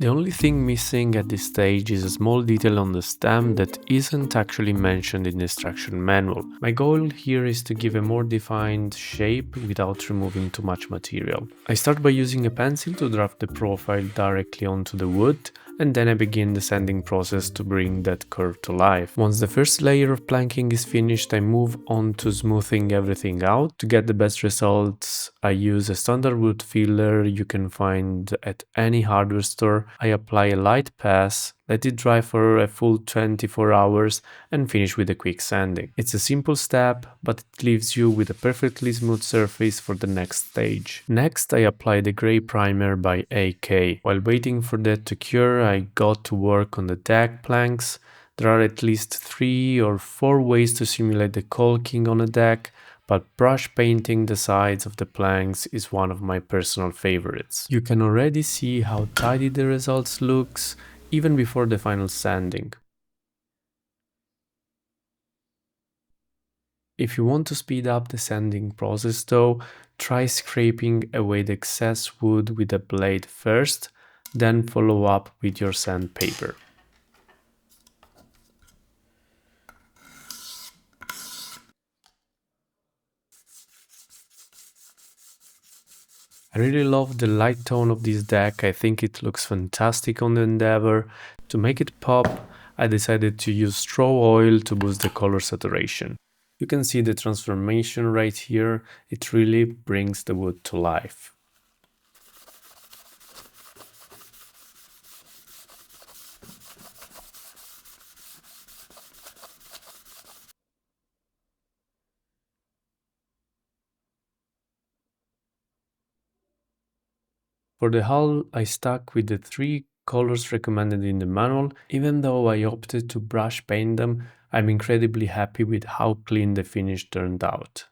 The only thing missing at this stage is a small detail on the stem that isn't actually mentioned in the instruction manual. My goal here is to give a more defined shape without removing too much material. I start by using a pencil to draft the profile directly onto the wood, and then I begin the sanding process to bring that curve to life. Once the first layer of planking is finished, I move on to smoothing everything out. To get the best results, I use a standard wood filler you can find at any hardware store. I apply a light pass, let it dry for a full 24 hours and finish with a quick sanding. It's a simple step, but it leaves you with a perfectly smooth surface for the next stage. Next, I apply the grey primer by AK. While waiting for that to cure, I got to work on the deck planks. There are at least 3 or 4 ways to simulate the caulking on a deck, but brush painting the sides of the planks is one of my personal favorites. You can already see how tidy the results looks, even before the final sanding. If you want to speed up the sanding process though, try scraping away the excess wood with a blade first, then follow up with your sandpaper. I really love the light tone of this deck. I think it looks fantastic on the Endeavour. To make it pop, I decided to use straw oil to boost the color saturation. You can see the transformation right here. It really brings the wood to life. For the hull, I stuck with the 3 colors recommended in the manual. Even though I opted to brush paint them, I'm incredibly happy with how clean the finish turned out.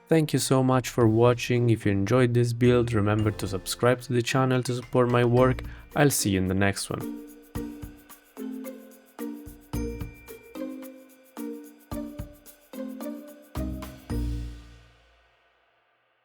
Thank you so much for watching. If you enjoyed this build, remember to subscribe to the channel to support my work. I'll see you in the next one.